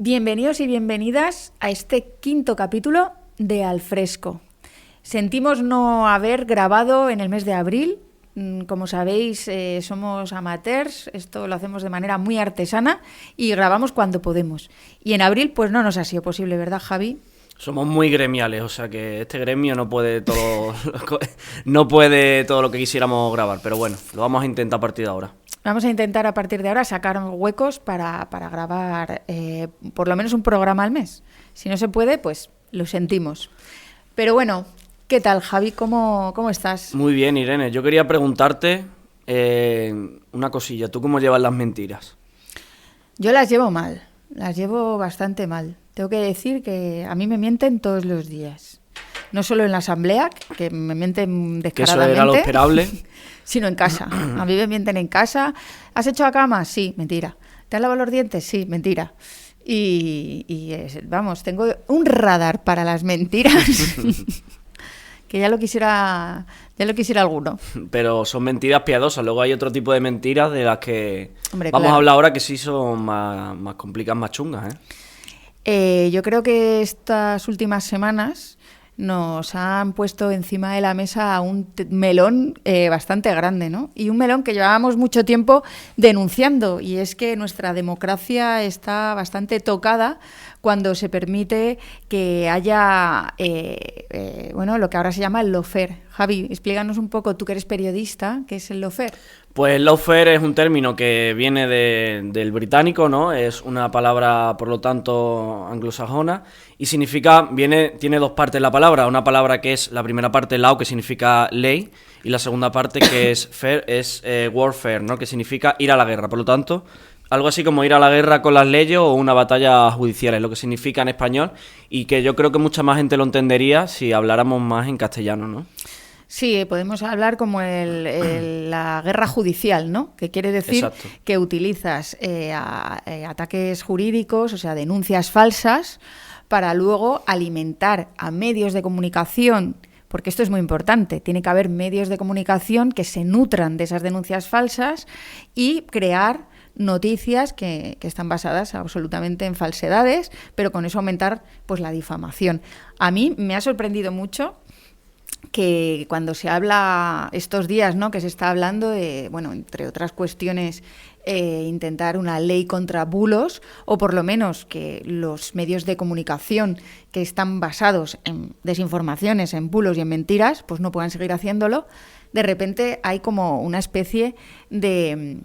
Bienvenidos y bienvenidas a este quinto capítulo de Al Fresco. Sentimos no haber grabado en el mes de abril. Como sabéis, somos amateurs, esto lo hacemos de manera muy artesana y grabamos cuando podemos. Y en abril pues no nos ha sido posible, ¿verdad, Javi? Somos muy gremiales, o sea que este gremio no puede todo lo que quisiéramos grabar, pero bueno, lo vamos a intentar a partir de ahora. Vamos a intentar a partir de ahora sacar huecos para grabar por lo menos un programa al mes. Si no se puede, pues lo sentimos. Pero bueno, ¿qué tal, Javi? ¿Cómo estás? Muy bien, Irene. Yo quería preguntarte una cosilla. ¿Tú cómo llevas las mentiras? Yo las llevo mal, las llevo bastante mal. Tengo que decir que a mí me mienten todos los días. No solo en la asamblea, que me mienten descaradamente. ¿Que eso era lo esperable? Sino en casa. A mí me mienten en casa. ¿Has hecho la cama? Sí, mentira. ¿Te has lavado los dientes? Sí, mentira. Vamos, tengo un radar para las mentiras que ya lo quisiera alguno. Pero son mentiras piadosas. Luego hay otro tipo de mentiras de las que Hombre, vamos claro. a hablar ahora que sí son más complicadas, más chungas, ¿eh? Yo creo que estas últimas semanas nos han puesto encima de la mesa un melón bastante grande, ¿no? Y un melón que llevábamos mucho tiempo denunciando, y es que nuestra democracia está bastante tocada cuando se permite que haya, lo que ahora se llama el lawfare. Javi, explícanos un poco, tú que eres periodista, ¿qué es el lawfare? Pues lawfare es un término que viene del británico, ¿no? Es una palabra, por lo tanto, anglosajona y tiene dos partes la palabra. Una palabra que es la primera parte, law, que significa ley, y la segunda parte, que es fair, es warfare, ¿no? Que significa ir a la guerra. Por lo tanto, algo así como ir a la guerra con las leyes o una batalla judicial, es lo que significa en español, y que yo creo que mucha más gente lo entendería si habláramos más en castellano, ¿no? Sí, podemos hablar como la guerra judicial, ¿no? Que quiere decir Exacto. que utilizas ataques jurídicos, o sea, denuncias falsas, para luego alimentar a medios de comunicación, porque esto es muy importante, tiene que haber medios de comunicación que se nutran de esas denuncias falsas y crear noticias que están basadas absolutamente en falsedades, pero con eso aumentar pues la difamación. A mí me ha sorprendido mucho que cuando se habla estos días, ¿no? Que se está hablando de, bueno, entre otras cuestiones, intentar una ley contra bulos, o por lo menos que los medios de comunicación que están basados en desinformaciones, en bulos y en mentiras, pues no puedan seguir haciéndolo. De repente hay como una especie de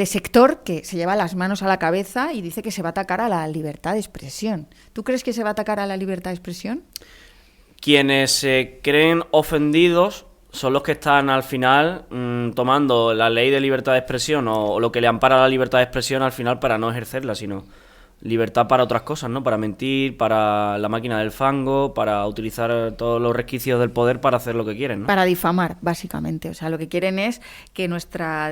sector que se lleva las manos a la cabeza y dice que se va a atacar a la libertad de expresión. ¿Tú crees que se va a atacar a la libertad de expresión? Quienes se creen ofendidos son los que están al final tomando la ley de libertad de expresión o lo que le ampara la libertad de expresión al final para no ejercerla, sino libertad para otras cosas, ¿no? Para mentir, para la máquina del fango, para utilizar todos los resquicios del poder para hacer lo que quieren, ¿no? Para difamar, básicamente. O sea, lo que quieren es que nuestra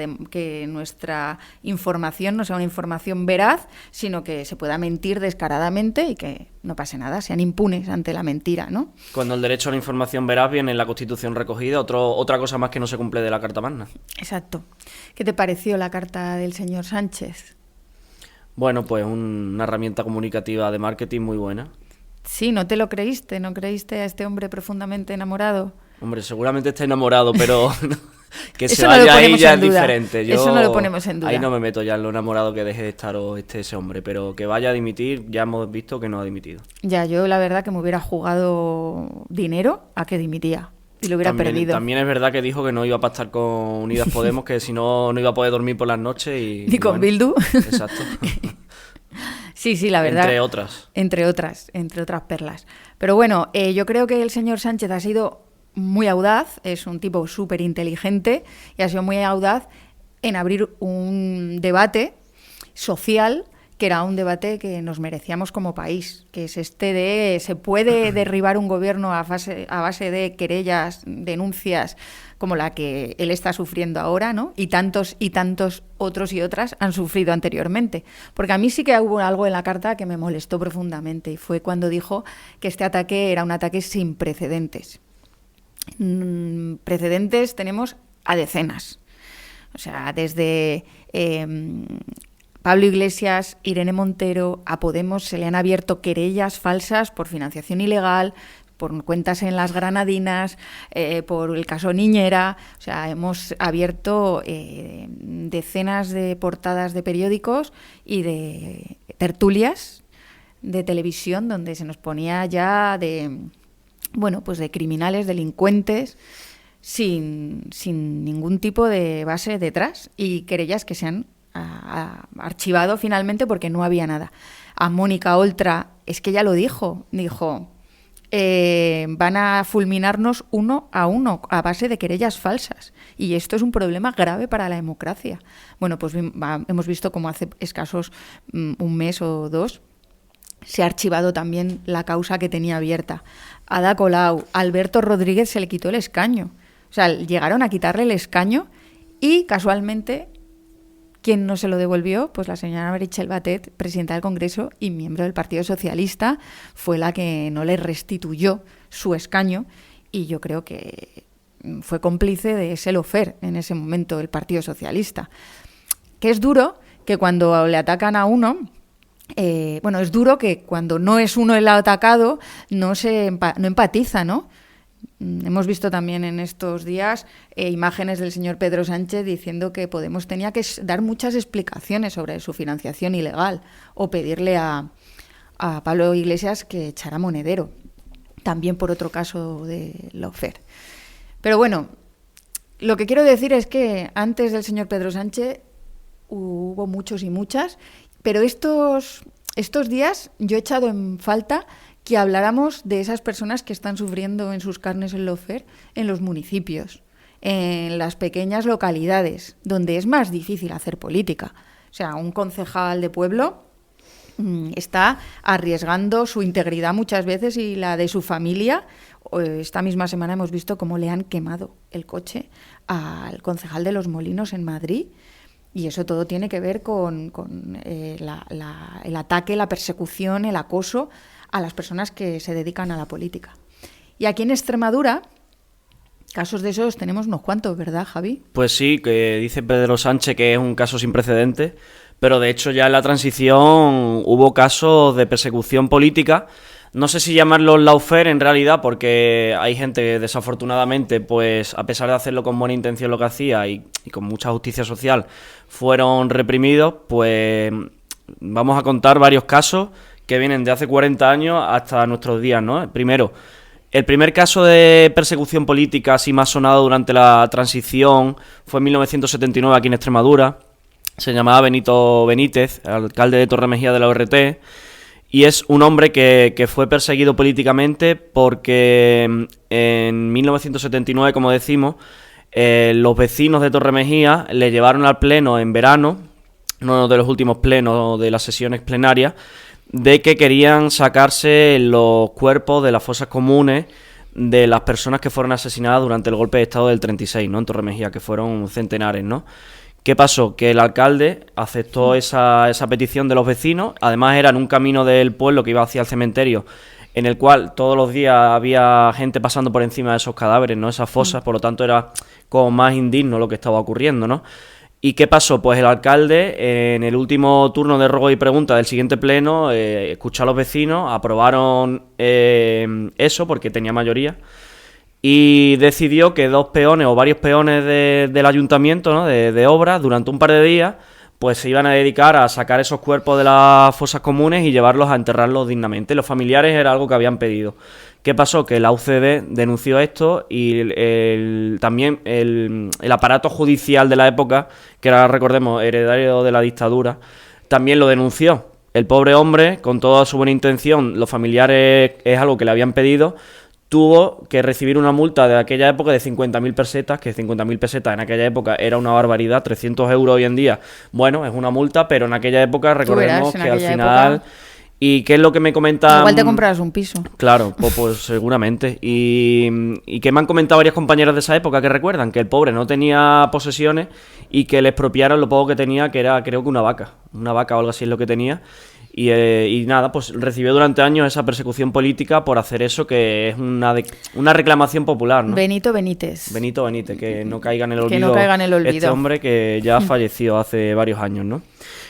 información no sea una información veraz, sino que se pueda mentir descaradamente y que no pase nada, sean impunes ante la mentira, ¿no? Cuando el derecho a la información veraz viene en la Constitución recogida, otra cosa más que no se cumple de la Carta Magna. Exacto. ¿Qué te pareció la carta del señor Sánchez? Bueno, pues una herramienta comunicativa de marketing muy buena. Sí, ¿no te lo creíste? ¿No creíste a este hombre profundamente enamorado? Hombre, seguramente está enamorado, pero que Eso se no vaya lo ahí ponemos ya en es duda. diferente. Eso no lo ponemos en duda. Ahí no me meto ya en lo enamorado que deje de estar o ese hombre, pero que vaya a dimitir, ya hemos visto que no ha dimitido. Ya, yo la verdad que me hubiera jugado dinero a que dimitía y lo hubiera perdido. También es verdad que dijo que no iba a pactar con Unidas Podemos, que si no, no iba a poder dormir por las noches y... Ni con Bildu. Exacto. Sí, la verdad. Entre otras. Entre otras perlas. Pero bueno, yo creo que el señor Sánchez ha sido muy audaz, es un tipo súper inteligente y ha sido muy audaz en abrir un debate social que era un debate que nos merecíamos como país, que es este de se puede derribar un gobierno a base de querellas, denuncias como la que él está sufriendo ahora, ¿no? Y tantos otros y otras han sufrido anteriormente. Porque a mí sí que hubo algo en la carta que me molestó profundamente y fue cuando dijo que este ataque era un ataque sin precedentes. Precedentes tenemos a decenas. O sea, desde Pablo Iglesias, Irene Montero, a Podemos se le han abierto querellas falsas por financiación ilegal, por cuentas en las Granadinas, por el caso Niñera. O sea, hemos abierto decenas de portadas de periódicos y de tertulias de televisión donde se nos ponía ya de criminales, delincuentes, sin ningún tipo de base detrás, y querellas que se han archivado finalmente porque no había nada. A Mónica Oltra, es que ella lo dijo, van a fulminarnos uno a uno a base de querellas falsas, y esto es un problema grave para la democracia. Bueno, pues hemos visto como hace escasos un mes o dos se ha archivado también la causa que tenía abierta. Ada Colau, Alberto Rodríguez se le quitó el escaño. O sea, llegaron a quitarle el escaño y casualmente, ¿quién no se lo devolvió? Pues la señora Meritxell Batet, presidenta del Congreso y miembro del Partido Socialista, fue la que no le restituyó su escaño, y yo creo que fue cómplice de ese lawfare en ese momento el Partido Socialista. Que es duro que cuando le atacan a uno... es duro que cuando no es uno el atacado no empatiza, ¿no? Hemos visto también en estos días imágenes del señor Pedro Sánchez diciendo que Podemos tenía que dar muchas explicaciones sobre su financiación ilegal, o pedirle a Pablo Iglesias que echara monedero, también por otro caso de lawfare. Pero bueno, lo que quiero decir es que antes del señor Pedro Sánchez hubo muchos y muchas, pero estos días yo he echado en falta que habláramos de esas personas que están sufriendo en sus carnes el lawfare en los municipios, en las pequeñas localidades, donde es más difícil hacer política. O sea, un concejal de pueblo está arriesgando su integridad muchas veces y la de su familia. Esta misma semana hemos visto cómo le han quemado el coche al concejal de Los Molinos en Madrid. Y eso todo tiene que ver con el ataque, la persecución, el acoso a las personas que se dedican a la política. Y aquí en Extremadura, casos de esos tenemos unos cuantos, ¿verdad, Javi? Pues sí, que dice Pedro Sánchez que es un caso sin precedentes, pero de hecho ya en la transición hubo casos de persecución política. No sé si llamarlos lawfare en realidad, porque hay gente que desafortunadamente, pues a pesar de hacerlo con buena intención lo que hacía y con mucha justicia social, fueron reprimidos. Pues vamos a contar varios casos que vienen de hace 40 años hasta nuestros días, ¿no? Primero, el primer caso de persecución política así más sonado durante la transición fue en 1979 aquí en Extremadura. Se llamaba Benito Benítez, alcalde de Torremejía de la ORT. Y es un hombre que fue perseguido políticamente porque en 1979, como decimos, los vecinos de Torremejía le llevaron al pleno en verano, uno de los últimos plenos de las sesiones plenarias, de que querían sacarse los cuerpos de las fosas comunes de las personas que fueron asesinadas durante el golpe de Estado del 36, ¿no? En Torremejía, que fueron centenares, ¿no? ¿Qué pasó? Que el alcalde aceptó esa petición de los vecinos. Además era en un camino del pueblo que iba hacia el cementerio, en el cual todos los días había gente pasando por encima de esos cadáveres, ¿no? Esas fosas, por lo tanto era como más indigno lo que estaba ocurriendo, ¿no? ¿Y qué pasó? Pues el alcalde, en el último turno de ruego y pregunta del siguiente pleno, escuchó a los vecinos, aprobaron eso porque tenía mayoría, y decidió que dos peones o varios peones del ayuntamiento, ¿no? de obras, durante un par de días, pues se iban a dedicar a sacar esos cuerpos de las fosas comunes y llevarlos a enterrarlos dignamente. Los familiares era algo que habían pedido. ¿Qué pasó? Que la UCD denunció esto y también el aparato judicial de la época, que era, recordemos, heredario de la dictadura, también lo denunció. El pobre hombre, con toda su buena intención, los familiares es algo que le habían pedido, tuvo que recibir una multa de aquella época de 50.000 pesetas, que 50.000 pesetas en aquella época era una barbaridad. 300 euros hoy en día, bueno, es una multa, pero en aquella época recordemos que al final... Época... ¿Y qué es lo que me comentan? Igual te compras un piso. Claro, pues seguramente. Y que me han comentado varias compañeras de esa época que recuerdan que el pobre no tenía posesiones y que le expropiaron lo poco que tenía, que era creo que una vaca o algo así es lo que tenía. Y nada, pues recibió durante años esa persecución política por hacer eso, que es una reclamación popular, ¿no? Benito Benítez, que no caiga en el olvido, que no caiga en el olvido este hombre que ya falleció hace varios años, ¿no?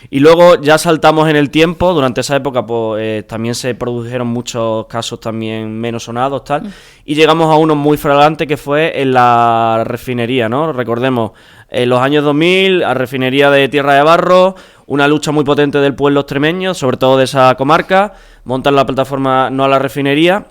Y luego ya saltamos en el tiempo. Durante esa época pues también se produjeron muchos casos también menos sonados, tal, y llegamos a uno muy flagrante, que fue en la refinería, ¿no? Recordemos, en los años 2000, la refinería de Tierra de Barro, una lucha muy potente del pueblo extremeño, sobre todo de esa comarca, montan la plataforma No a la Refinería.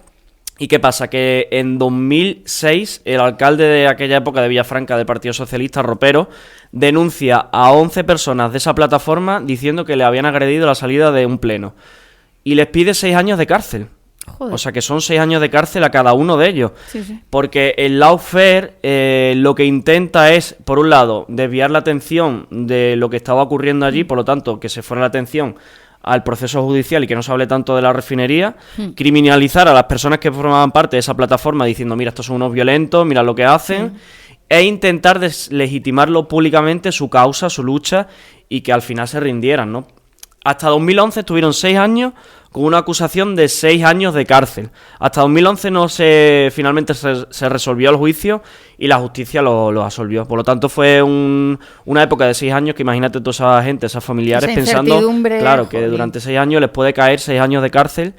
¿Y qué pasa? Que en 2006 el alcalde de aquella época de Villafranca del Partido Socialista, Ropero, denuncia a 11 personas de esa plataforma diciendo que le habían agredido a la salida de un pleno. Y les pide 6 años de cárcel. Joder. O sea que son 6 años de cárcel a cada uno de ellos. Sí, sí. Porque el lawfare lo que intenta es, por un lado, desviar la atención de lo que estaba ocurriendo allí, por lo tanto, que se fuera la atención al proceso judicial y que no se hable tanto de la refinería, criminalizar a las personas que formaban parte de esa plataforma diciendo, mira, estos son unos violentos, mira lo que hacen, e intentar deslegitimarlo públicamente, su causa, su lucha, y que al final se rindieran, ¿no? Hasta 2011 estuvieron 6 años con una acusación de 6 años de cárcel. Hasta 2011 finalmente se resolvió el juicio y la justicia lo absolvió. Por lo tanto, fue una época de 6 años que imagínate toda esa gente, esas familiares, Esa pensando, claro, que joder, durante 6 años les puede caer 6 años de cárcel.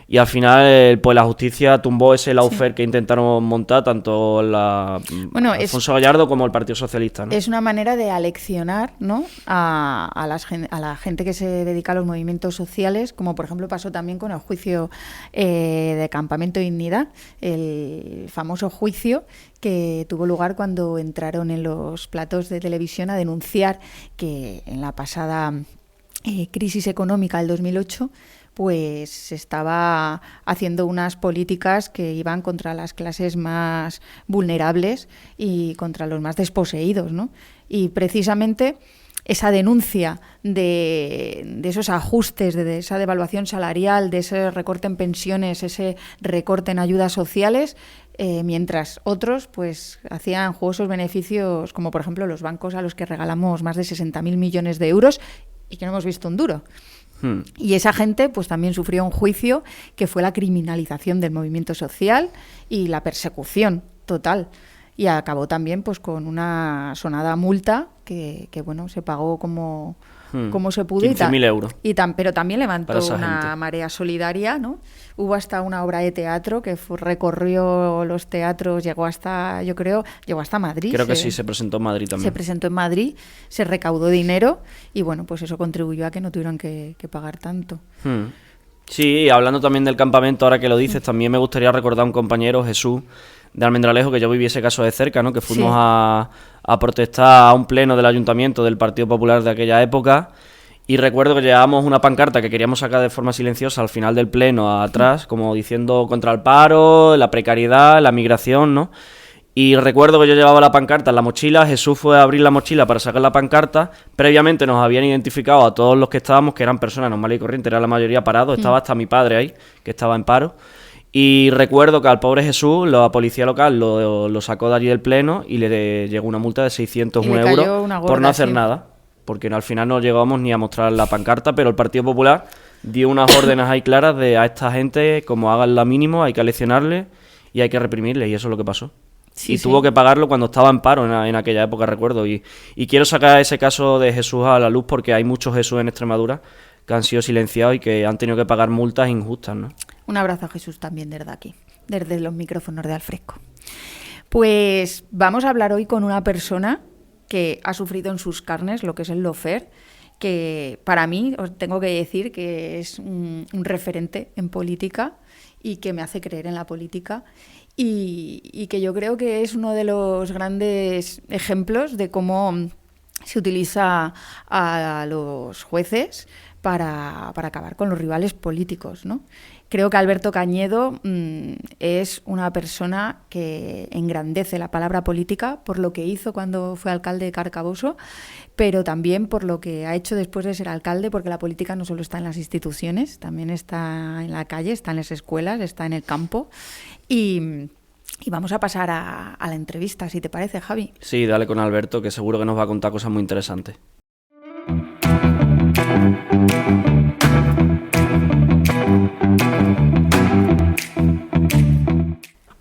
Y al final, pues la justicia tumbó ese lawfare que intentaron montar tanto Alfonso Gallardo como el Partido Socialista, ¿no? Es una manera de aleccionar, ¿no?, a la gente que se dedica a los movimientos sociales, como por ejemplo pasó también con el juicio de Campamento Dignidad, el famoso juicio que tuvo lugar cuando entraron en los platos de televisión a denunciar que en la pasada crisis económica del 2008 pues se estaba haciendo unas políticas que iban contra las clases más vulnerables y contra los más desposeídos, ¿no? Y precisamente esa denuncia de esos ajustes, de esa devaluación salarial, de ese recorte en pensiones, ese recorte en ayudas sociales, mientras otros pues hacían jugosos beneficios, como por ejemplo los bancos a los que regalamos más de 60.000 millones de euros y que no hemos visto un duro. Y esa gente pues también sufrió un juicio que fue la criminalización del movimiento social y la persecución total. Y acabó también pues con una sonada multa que bueno, se pagó como se pudo. 15.000 euros. Pero también levantó una marea solidaria, ¿no? Hubo hasta una obra de teatro que recorrió los teatros, llegó hasta Madrid. Creo que sí, se presentó en Madrid también. Se presentó en Madrid, se recaudó dinero y bueno, pues eso contribuyó a que no tuvieran que pagar tanto. Sí, hablando también del campamento, ahora que lo dices, también me gustaría recordar a un compañero, Jesús, de Almendralejo, que yo viví ese caso de cerca, ¿no? Que fuimos a protestar a un pleno del ayuntamiento del Partido Popular de aquella época, y recuerdo que llevábamos una pancarta que queríamos sacar de forma silenciosa al final del pleno, atrás, como diciendo contra el paro, la precariedad, la migración, ¿no? Y recuerdo que yo llevaba la pancarta en la mochila, Jesús fue a abrir la mochila para sacar la pancarta, previamente nos habían identificado a todos los que estábamos, que eran personas normales y corrientes, era la mayoría parados, estaba hasta mi padre ahí, que estaba en paro. Y recuerdo que al pobre Jesús, la policía local lo sacó de allí del pleno y le llegó una multa de 601 euros por no hacer nada. Porque al final no llegamos ni a mostrar la pancarta, pero el Partido Popular dio unas órdenes ahí claras de a esta gente, como hagan la mínimo, hay que aleccionarle y hay que reprimirle, y eso es lo que pasó. Sí, tuvo que pagarlo cuando estaba en paro en aquella época, recuerdo. Y quiero sacar ese caso de Jesús a la luz porque hay muchos Jesús en Extremadura que han sido silenciados y que han tenido que pagar multas injustas, ¿no? Un abrazo a Jesús también desde aquí, desde los micrófonos de Alfresco. Pues vamos a hablar hoy con una persona que ha sufrido en sus carnes lo que es el lawfare, que para mí, os tengo que decir que es un referente en política y que me hace creer en la política y que yo creo que es uno de los grandes ejemplos de cómo se utiliza a los jueces para acabar con los rivales políticos, ¿no? Creo que Alberto Cañedo es una persona que engrandece la palabra política por lo que hizo cuando fue alcalde de Carcaboso, pero también por lo que ha hecho después de ser alcalde, porque la política no solo está en las instituciones, también está en la calle, está en las escuelas, está en el campo. Y vamos a pasar a la entrevista, si te parece, Javi. Sí, dale con Alberto, que seguro que nos va a contar cosas muy interesantes.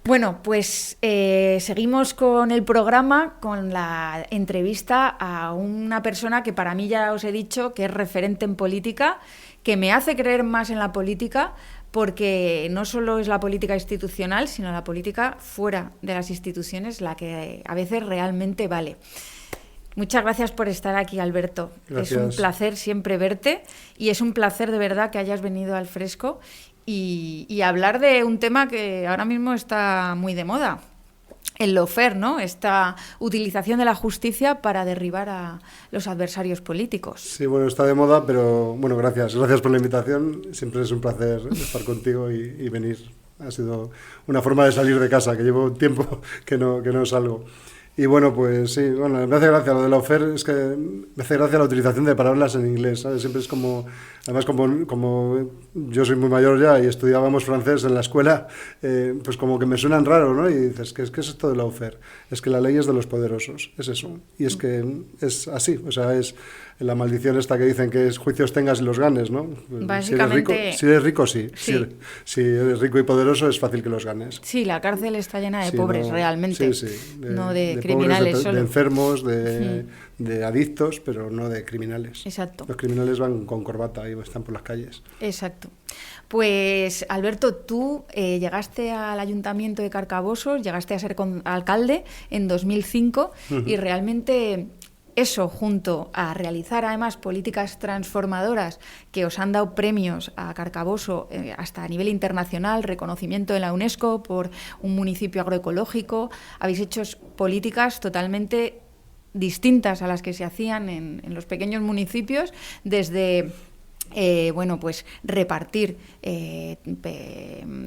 Bueno, pues seguimos con el programa, con la entrevista a una persona que para mí ya os he dicho que es referente en política, que me hace creer más en la política, porque no solo es la política institucional, sino la política fuera de las instituciones la que a veces realmente vale. Muchas gracias por estar aquí, Alberto. Gracias. Es un placer siempre verte y es un placer de verdad que hayas venido al Fresco y hablar de un tema que ahora mismo está muy de moda, el lawfare, ¿no? Esta utilización de la justicia para derribar a los adversarios políticos. Sí, bueno, está de moda, pero bueno, gracias por la invitación. Siempre es un placer estar contigo y venir. Ha sido una forma de salir de casa, que llevo tiempo que no salgo. Y bueno, pues sí, bueno, me hace gracia lo de lawfare, es que me hace gracia la utilización de palabras en inglés, ¿sabes? Siempre es como, además como yo soy muy mayor ya y estudiábamos francés en la escuela, pues como que me suenan raro, ¿no? Y dices, ¿qué es esto de lawfare? Es que la ley es de los poderosos, es eso. Y es que es así, o sea, es la maldición esta que dicen que es juicios tengas y los ganes, ¿no? Básicamente, si eres rico, sí. Sí. Si eres rico y poderoso es fácil que los ganes. Sí, la cárcel está llena de Sí, pobres, no, realmente. sí, No de pobres, criminales solo. de enfermos, de adictos, pero no de criminales. Exacto. Los criminales van con corbata y están por las calles. Exacto. Pues, Alberto, tú llegaste al Ayuntamiento de Carcabosos, llegaste a ser alcalde en 2005 y realmente eso, junto a realizar además políticas transformadoras que os han dado premios a Carcaboso hasta a nivel internacional, reconocimiento de la UNESCO por un municipio agroecológico, habéis hecho políticas totalmente distintas a las que se hacían en los pequeños municipios, desde bueno, pues repartir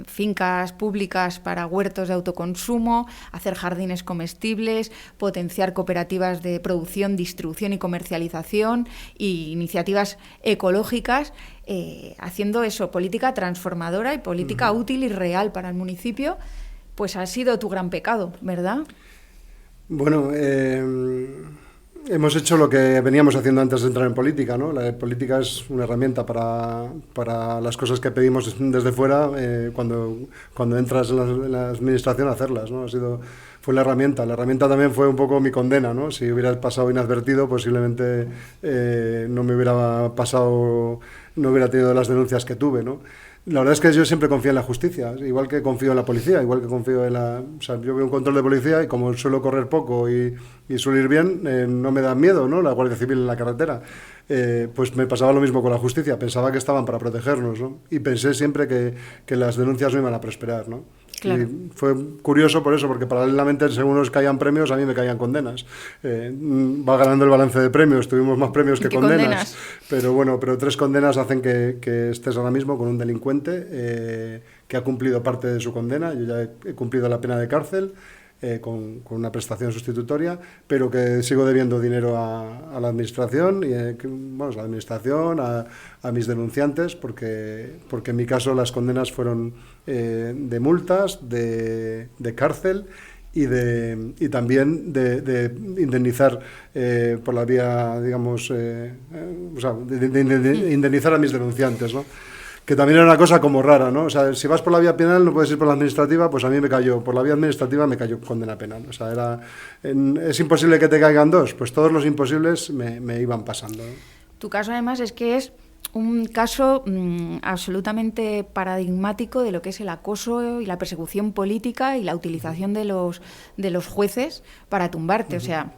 fincas públicas para huertos de autoconsumo, hacer jardines comestibles, potenciar cooperativas de producción, distribución y comercialización y iniciativas ecológicas, haciendo eso, política transformadora y política útil y real para el municipio, pues ha sido tu gran pecado, ¿verdad? Bueno, hemos hecho lo que veníamos haciendo antes de entrar en política, ¿no? La política es una herramienta para las cosas que pedimos desde fuera, cuando entras en la administración a hacerlas, ¿no? Fue la herramienta. La herramienta también fue un poco mi condena, ¿no? Si hubiera pasado inadvertido, posiblemente no me hubiera pasado, no hubiera tenido las denuncias que tuve, ¿no? La verdad es que yo siempre confío en la justicia, igual que confío en la policía, igual que confío en la... O sea, yo veo un control de policía y como suelo correr poco y suelo ir bien, no me da miedo, ¿no? La Guardia Civil en la carretera. Pues me pasaba lo mismo con la justicia, pensaba que estaban para protegernos, ¿no? Y pensé siempre que las denuncias no iban a prosperar, ¿no? Claro. Y fue curioso por eso, porque paralelamente según nos caían premios, a mí me caían condenas. Va ganando el balance de premios, tuvimos más premios que condenas. Pero bueno, 3 condenas hacen que estés ahora mismo con un delincuente que ha cumplido parte de su condena. Yo ya he cumplido la pena de cárcel con una prestación sustitutoria, pero que sigo debiendo dinero a la administración, a la administración, a mis denunciantes, porque en mi caso las condenas fueron de multas, de cárcel y también de indemnizar por la vía, digamos, de indemnizar a mis denunciantes, ¿no? Que también era una cosa como rara, ¿no? O sea, si vas por la vía penal no puedes ir por la administrativa, pues a mí por la vía administrativa me cayó condena penal. O sea, es imposible que te caigan 2, pues todos los imposibles me iban pasando, ¿no? Tu caso además es que es un caso absolutamente paradigmático de lo que es el acoso y la persecución política y la utilización de los jueces para tumbarte, o sea...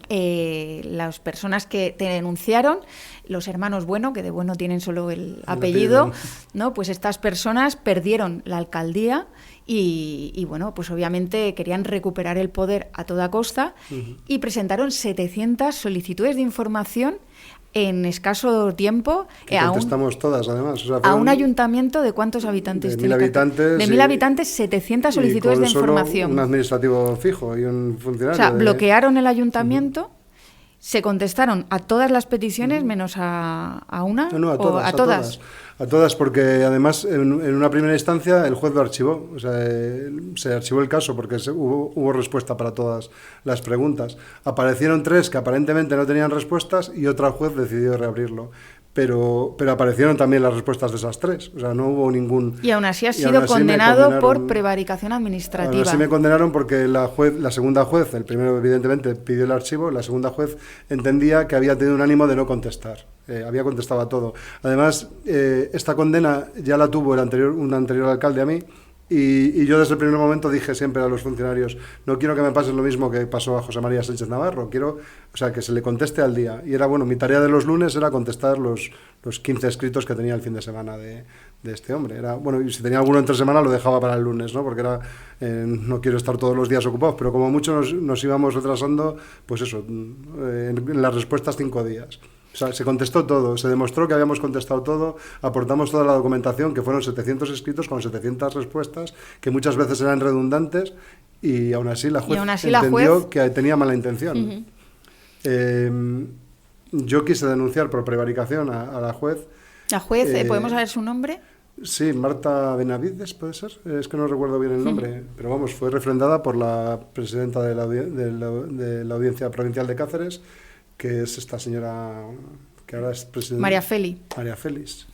las personas que te denunciaron, los hermanos Bueno, que de Bueno tienen solo el apellido, ¿no? Pues estas personas perdieron la alcaldía y bueno, pues obviamente querían recuperar el poder a toda costa y presentaron 700 solicitudes de información en escaso tiempo que contestamos todas, además. O sea, a un ayuntamiento de ¿cuántos habitantes tiene? 1.000 habitantes. De 1.000 habitantes, 700 solicitudes de información. Solo un administrativo fijo y un funcionario. O sea, bloquearon el ayuntamiento, se contestaron a todas las peticiones menos a una. No, a todas. A todas, porque además en una primera instancia el juez lo archivó, o sea, se archivó el caso porque hubo respuesta para todas las preguntas. Aparecieron 3 que aparentemente no tenían respuestas y otra juez decidió reabrirlo. pero aparecieron también las respuestas de esas 3. O sea, no hubo ningún... Y aún así has sido condenado por prevaricación administrativa. Aún así me condenaron porque la segunda juez, el primero evidentemente pidió el archivo, la segunda juez entendía que había tenido un ánimo de no contestar. Había contestado a todo. Además, esta condena ya la tuvo un anterior alcalde a mí. Y yo desde el primer momento dije siempre a los funcionarios, no quiero que me pase lo mismo que pasó a José María Sánchez Navarro, quiero, o sea, que se le conteste al día. Y era, bueno, mi tarea de los lunes era contestar los 15 escritos que tenía el fin de semana de este hombre. Era, bueno, y si tenía alguno entre semana lo dejaba para el lunes, ¿no? Porque era, no quiero estar todos los días ocupados, pero como mucho nos íbamos retrasando, pues eso, en las respuestas 5 días. O sea, se contestó todo, se demostró que habíamos contestado todo, aportamos toda la documentación, que fueron 700 escritos con 700 respuestas, que muchas veces eran redundantes, y aún así la juez entendió que tenía mala intención. Yo quise denunciar por prevaricación a la juez. ¿La juez, podemos saber su nombre? Sí, Marta Benavides, ¿puede ser? Es que no recuerdo bien el nombre, pero vamos, fue refrendada por la presidenta de la Audiencia Provincial de Cáceres, que es esta señora que ahora es presidenta... María Félix.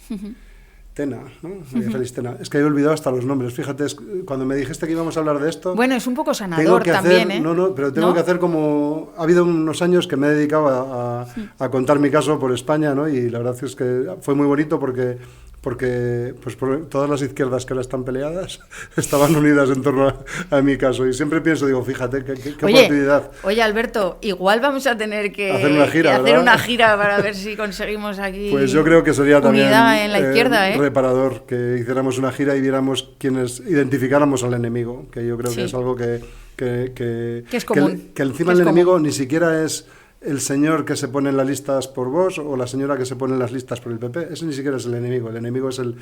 Tena, ¿no? María Félix Tena. Es que he olvidado hasta los nombres. Fíjate, cuando me dijiste que íbamos a hablar de esto... Bueno, es un poco sanador también, ¿eh? No, pero tengo que hacer como... Ha habido unos años que me he dedicado a contar mi caso por España, ¿no? Y la verdad es que fue muy bonito porque pues todas las izquierdas que ahora están peleadas estaban unidas en torno a mi caso. Y siempre pienso, digo, fíjate, qué oportunidad. Oye, Alberto, igual vamos a tener que hacer una gira para ver si conseguimos aquí pues yo creo que sería también en la izquierda, reparador que hiciéramos una gira y viéramos identificáramos al enemigo, que yo creo que es algo que es común. Que encima el enemigo ni siquiera es el señor que se pone en las listas por Vox o la señora que se pone en las listas por el PP. Ese ni siquiera es el enemigo es el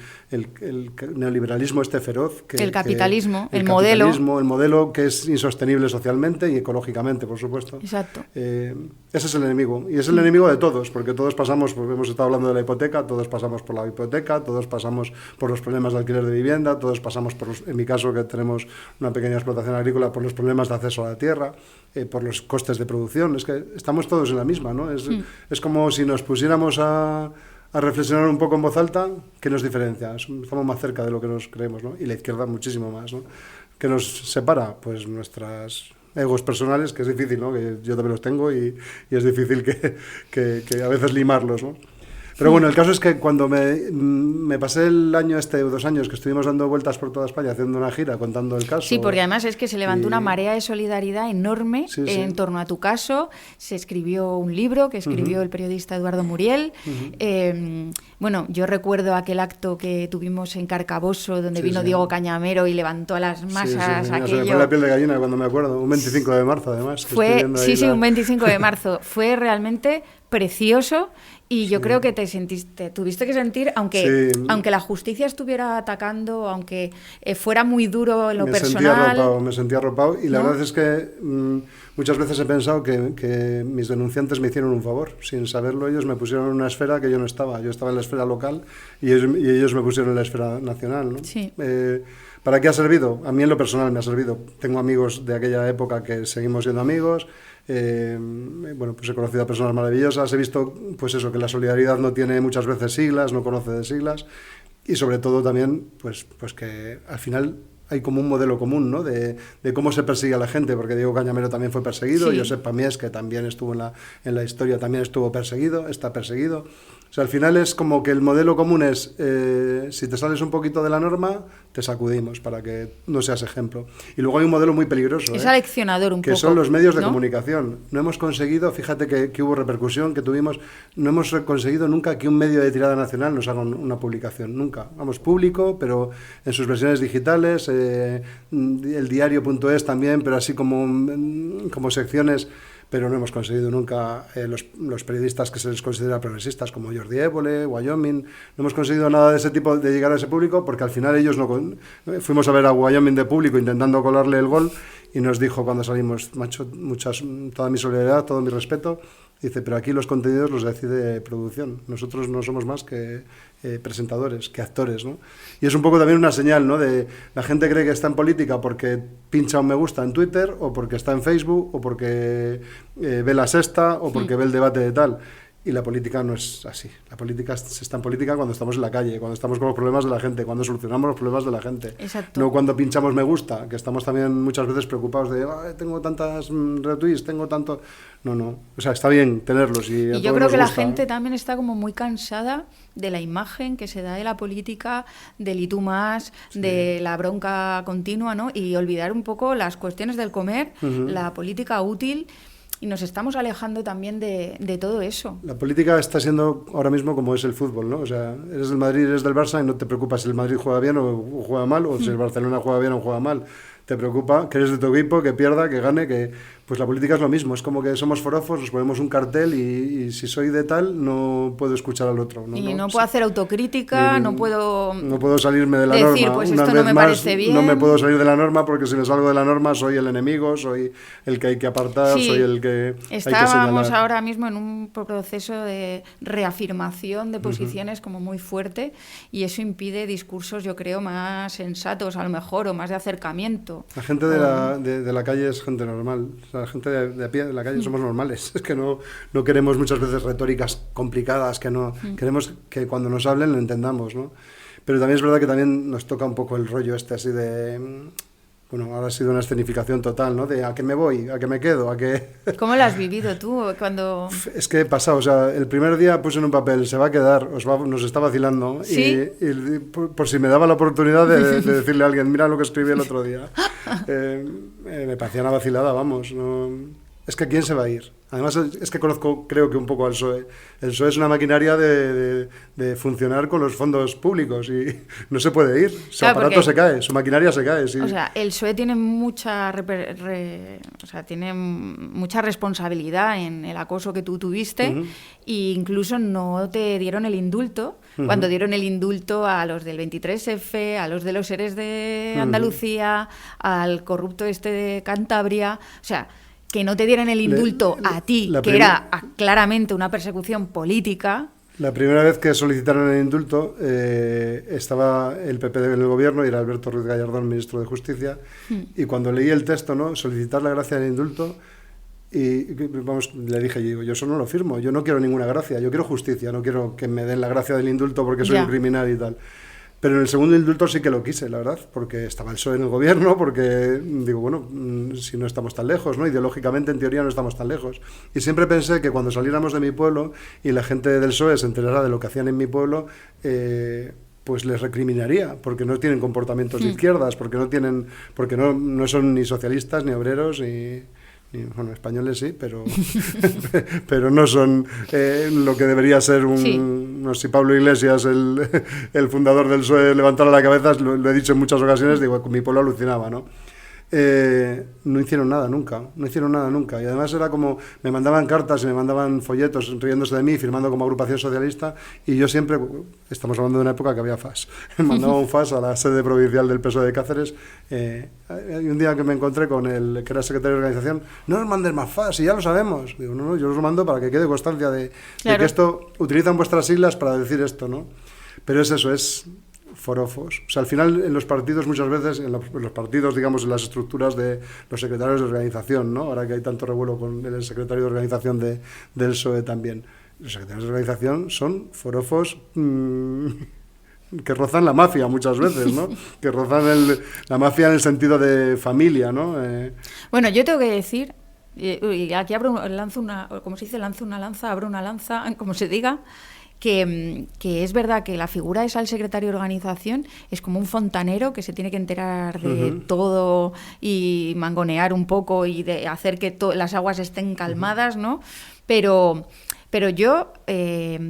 neoliberalismo feroz. El capitalismo, el modelo que es insostenible socialmente y ecológicamente, por supuesto. Exacto. Ese es el enemigo. Y es el enemigo de todos, porque todos pasamos, porque hemos estado hablando de la hipoteca, todos pasamos por la hipoteca, todos pasamos por los problemas de alquiler de vivienda, todos pasamos en mi caso, que tenemos una pequeña explotación agrícola, por los problemas de acceso a la tierra, por los costes de producción. Es que estamos todos en la misma, ¿no? Es como si nos pusiéramos a reflexionar un poco en voz alta. ¿Qué nos diferencia? Estamos más cerca de lo que nos creemos, ¿no? Y la izquierda muchísimo más, ¿no? ¿Qué nos separa? Pues nuestras egos personales, que es difícil, ¿no? Que yo también los tengo y es difícil que a veces limarlos, ¿no? Pero bueno, el caso es que cuando me pasé el año 2 años que estuvimos dando vueltas por toda España haciendo una gira, contando el caso... Sí, porque además es que se levantó una marea de solidaridad enorme en torno a tu caso. Se escribió un libro que escribió el periodista Eduardo Muriel. Bueno, yo recuerdo aquel acto que tuvimos en Carcaboso, donde vino Diego Cañamero y levantó a las masas aquello. Se me fue la piel de gallina cuando me acuerdo. Un 25 de marzo, además. Un 25 de marzo. Fue realmente precioso. Y yo creo que tuviste que sentir, aunque la justicia estuviera atacando, aunque fuera muy duro en lo personal... Me sentía arropado y la verdad es que muchas veces he pensado que mis denunciantes me hicieron un favor. Sin saberlo, ellos me pusieron en una esfera que yo no estaba. Yo estaba en la esfera local y ellos me pusieron en la esfera nacional, ¿no? Sí. ¿Para qué ha servido? A mí en lo personal me ha servido. Tengo amigos de aquella época que seguimos siendo amigos. Bueno, pues he conocido a personas maravillosas, he visto pues eso, que la solidaridad no tiene muchas veces siglas, no conoce de siglas, y sobre todo también pues que al final hay como un modelo común, ¿no? De cómo se persigue a la gente, porque Diego Cañamero también fue perseguido, Josep Pamiés, que también estuvo en la historia, también estuvo perseguido, está perseguido. O sea, al final es como que el modelo común es, si te sales un poquito de la norma, te sacudimos para que no seas ejemplo. Y luego hay un modelo muy peligroso. Es aleccionador un poco. Que son los medios de comunicación. No hemos conseguido, fíjate que hubo repercusión, que tuvimos, no hemos conseguido nunca que un medio de tirada nacional nos haga una publicación, nunca. Vamos, público, pero en sus versiones digitales, el diario.es también, pero así como secciones... Pero no hemos conseguido nunca los periodistas que se les considera progresistas, como Jordi Évole, Wyoming, no hemos conseguido nada de ese tipo, de llegar a ese público, porque al final ellos no... Fuimos a ver a Wyoming de público intentando colarle el gol y nos dijo cuando salimos, macho, toda mi solidaridad, todo mi respeto, dice, pero aquí los contenidos los decide producción, nosotros no somos más que presentadores, que actores, ¿no? Y es un poco también una señal, ¿no? De la gente cree que está en política porque pincha un me gusta en Twitter, o porque está en Facebook, o porque ve La Sexta, o porque ve el debate de tal. Y la política no es así. La política se está en política cuando estamos en la calle, cuando estamos con los problemas de la gente, cuando solucionamos los problemas de la gente. Exacto. No cuando pinchamos me gusta, que estamos también muchas veces preocupados de tengo tantas retweets, tengo tanto... No. O sea, está bien tenerlos. Y yo creo que la gente también está como muy cansada de la imagen que se da de la política, del y tú más, de la bronca continua, ¿no? Y olvidar un poco las cuestiones del comer, la política útil... Y nos estamos alejando también de todo eso. La política está siendo ahora mismo como es el fútbol, ¿no? O sea, eres del Madrid, eres del Barça y no te preocupas si el Madrid juega bien o juega mal, o si el Barcelona juega bien o juega mal. Te preocupa que eres de tu equipo, que pierda, que gane, que... Pues la política es lo mismo, es como que somos forofos, nos ponemos un cartel y si soy de tal no puedo escuchar al otro. No puedo hacer autocrítica, no puedo salirme de la decir, norma. pues Una esto vez no me más, parece bien. No me puedo salir de la norma porque si me salgo de la norma soy el enemigo, soy el que hay que apartar, soy el que hay que señalar. Estábamos ahora mismo en un proceso de reafirmación de posiciones como muy fuerte y eso impide discursos, yo creo, más sensatos a lo mejor o más de acercamiento. La gente de la calle es gente normal, o sea, la gente de pie de la calle somos normales, es que no queremos muchas veces retóricas complicadas, que no queremos que cuando nos hablen lo entendamos, ¿no? Pero también es verdad que también nos toca un poco el rollo así de... Bueno, ahora ha sido una escenificación total, ¿no? De a qué me voy, a qué me quedo, a qué... ¿Cómo lo has vivido tú cuando...? Es que he pasado, o sea, el primer día puse en un papel, se va a quedar, nos está vacilando, ¿Sí? y por si me daba la oportunidad de decirle a alguien, mira lo que escribí el otro día. Me parecía una vacilada, vamos, no... Es que ¿quién se va a ir? Además, es que conozco, creo que un poco al PSOE. El PSOE es una maquinaria de funcionar con los fondos públicos y no se puede ir. Su aparato se cae, su maquinaria se cae. Sí. O sea, el PSOE tiene mucha responsabilidad en el acoso que tú tuviste e incluso no te dieron el indulto. Cuando dieron el indulto a los del 23F, a los de los ERES de Andalucía, al corrupto de Cantabria... O sea... que no te dieran el indulto a ti, que era claramente una persecución política. La primera vez que solicitaron el indulto estaba el PP en el gobierno y era Alberto Ruiz Gallardón, ministro de Justicia, y cuando leí el texto, ¿no? Solicitar la gracia del indulto, y vamos, le dije, yo eso no lo firmo, yo no quiero ninguna gracia, yo quiero justicia, no quiero que me den la gracia del indulto porque soy un criminal y tal. Pero en el segundo indulto sí que lo quise, la verdad, porque estaba el PSOE en el gobierno, porque digo, bueno, si no estamos tan lejos, ¿no? Ideológicamente, en teoría, no estamos tan lejos. Y siempre pensé que cuando saliéramos de mi pueblo y la gente del PSOE se enterara de lo que hacían en mi pueblo, pues les recriminaría, porque no tienen comportamientos de izquierdas, porque no son ni socialistas, ni obreros, bueno, españoles sí, pero no son lo que debería ser no sé si Pablo Iglesias, el fundador del PSOE, levantara la cabeza, lo he dicho en muchas ocasiones, digo, mi pueblo alucinaba, ¿no? No hicieron nada nunca, y además era como, me mandaban cartas y me mandaban folletos riéndose de mí, firmando como agrupación socialista, y yo siempre, estamos hablando de una época que había FAS, me mandaba un FAS a la sede provincial del PSOE de Cáceres, y un día que me encontré con el que era secretario de organización, no nos mandes más FAS, y ya lo sabemos, digo, no, yo os lo mando para que quede constancia de que esto, utilizan vuestras siglas para decir esto, ¿no? Pero es eso, es... forofos. O sea, al final en los partidos muchas veces, en los partidos, digamos, en las estructuras de los secretarios de organización, ¿no? Ahora que hay tanto revuelo con el secretario de organización del PSOE también. Los secretarios de organización son forofos que rozan la mafia muchas veces, ¿no? Que rozan la mafia en el sentido de familia, ¿no? Bueno, yo tengo que decir, y aquí lanzo una lanza, abro una lanza, como se diga, que es verdad que la figura esa del secretario de organización es como un fontanero que se tiene que enterar de todo y mangonear un poco y de hacer que las aguas estén calmadas, ¿no? Pero yo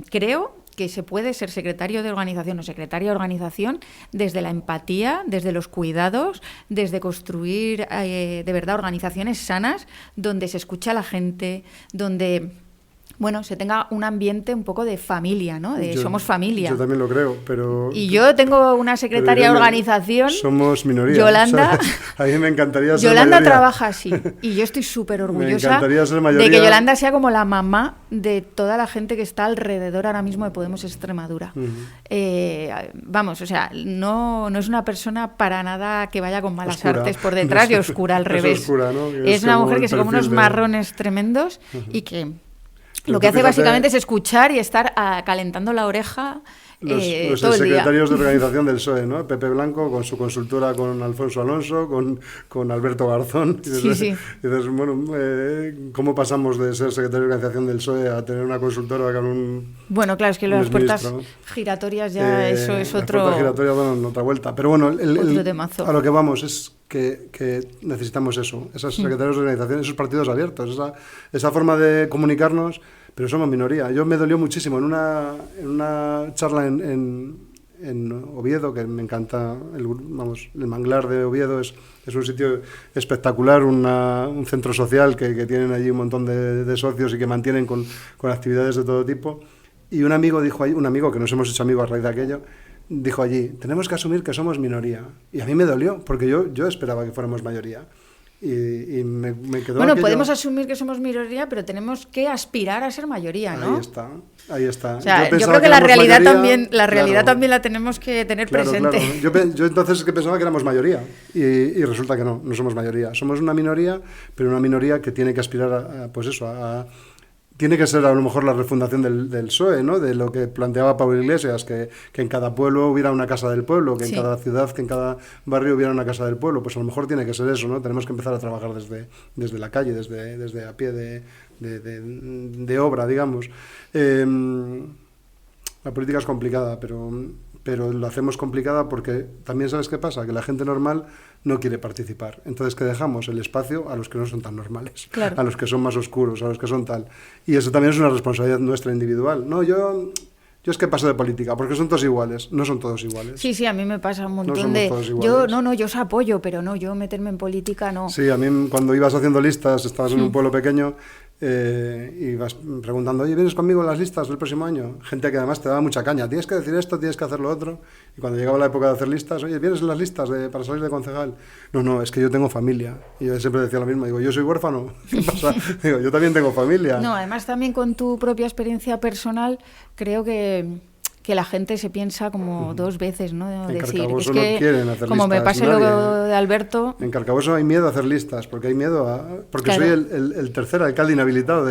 creo que se puede ser secretario de organización o secretaria de organización desde la empatía, desde los cuidados, desde construir de verdad organizaciones sanas donde se escucha a la gente, donde... bueno, se tenga un ambiente un poco de familia, ¿no? Somos familia. Yo también lo creo, pero... Y yo tengo una secretaria de organización... Somos minoría. Yolanda... O sea, a mí me encantaría ser Yolanda mayoría. Trabaja así. Y yo estoy súper orgullosa de que Yolanda sea como la mamá de toda la gente que está alrededor ahora mismo de Podemos Extremadura. Vamos, o sea, no es una persona para nada que vaya con malas artes por detrás y oscura al revés. Es oscura, ¿no? Es una mujer que se come unos marrones tremendos y que... Lo que hace básicamente es escuchar y estar calentando la oreja los todo el día. secretarios de organización del PSOE, ¿no? Pepe Blanco con su consultora con Alfonso Alonso, con Alberto Garzón. Y dices, Sí. y dices, bueno, ¿cómo pasamos de ser secretario de organización del PSOE a tener una consultora con un... Bueno, claro, es que las puertas giratorias ya eso es otro... Las puertas giratorias dan otra vuelta. Pero bueno, otro temazo. a lo que vamos es que necesitamos eso, esas secretarios de organización, esos partidos abiertos, esa forma de comunicarnos, pero somos minoría. Yo me dolió muchísimo en una charla en Oviedo, que me encanta, el Manglar de Oviedo es un sitio espectacular, un centro social que tienen allí un montón de socios y que mantienen con actividades de todo tipo. Y un amigo dijo allí, un amigo que nos hemos hecho amigos a raíz de aquello, dijo allí, tenemos que asumir que somos minoría. Y a mí me dolió, porque yo esperaba que fuéramos mayoría. Y me quedó bueno, aquello... podemos asumir que somos minoría, pero tenemos que aspirar a ser mayoría, ¿no? Ahí está. O sea, yo creo que la realidad claro, también la tenemos que tener presente. Claro. Yo entonces que pensaba que éramos mayoría y resulta que no somos mayoría. Somos una minoría, pero una minoría que tiene que aspirar tiene que ser a lo mejor la refundación del PSOE, ¿no? De lo que planteaba Pablo Iglesias, que en cada pueblo hubiera una casa del pueblo, que en cada ciudad, que en cada barrio hubiera una casa del pueblo. Pues a lo mejor tiene que ser eso, ¿no? Tenemos que empezar a trabajar desde la calle, desde a pie de obra, digamos. La política es complicada, pero lo hacemos complicada porque también, ¿sabes qué pasa? Que la gente normal no quiere participar. Entonces, que dejamos el espacio a los que no son tan normales, claro, a los que son más oscuros, a los que son tal. Y eso también es una responsabilidad nuestra individual. No, yo es que paso de política, porque son todos iguales. No son todos iguales. Sí, a mí me pasa un montón todos iguales. Yo os apoyo, pero no, yo meterme en política no. Sí, a mí cuando ibas haciendo listas, estabas en un pueblo pequeño, y vas preguntando, oye, ¿vienes conmigo en las listas del próximo año? Gente que además te daba mucha caña, tienes que decir esto, tienes que hacer lo otro. Y cuando llegaba la época de hacer listas, oye, ¿vienes en las listas para salir de concejal? No, es que yo tengo familia. Y yo siempre decía lo mismo, digo, ¿yo soy huérfano? ¿Qué pasa? Digo, yo también tengo familia. No, además también con tu propia experiencia personal, creo que la gente se piensa como dos veces, ¿no? En decir, Carcaboso es que no quieren hacer como listas, me pase nadie. lo de Alberto... En Carcaboso hay miedo a hacer listas, porque hay miedo porque claro, soy el tercer alcalde inhabilitado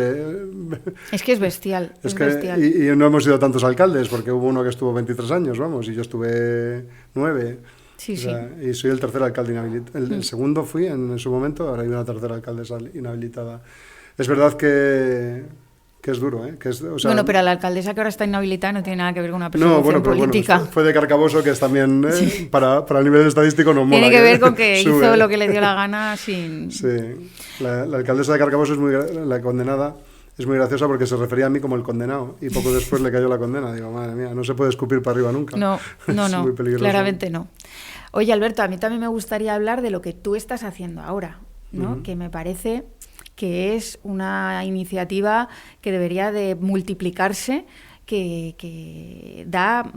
Es que es bestial, bestial. Y no hemos sido tantos alcaldes, porque hubo uno que estuvo 23 años, vamos, y yo estuve 9. Sí. Y soy el tercer alcalde inhabilitado. El segundo fui en su momento, ahora hay una tercera alcaldesa inhabilitada. Es verdad que es duro, ¿eh? Bueno, pero la alcaldesa que ahora está inhabilitada no tiene nada que ver con una persecución política. Fue de Carcaboso, que es también, para el nivel estadístico nos mola. Tiene que ver con que hizo lo que le dio la gana sin... Sí, la alcaldesa de Carcaboso la condenada, es muy graciosa porque se refería a mí como el condenado y poco después le cayó la condena. Digo, madre mía, no se puede escupir para arriba nunca. No, muy peligroso. Claramente no. Oye, Alberto, a mí también me gustaría hablar de lo que tú estás haciendo ahora, ¿no? Que me parece que es una iniciativa que debería de multiplicarse, que da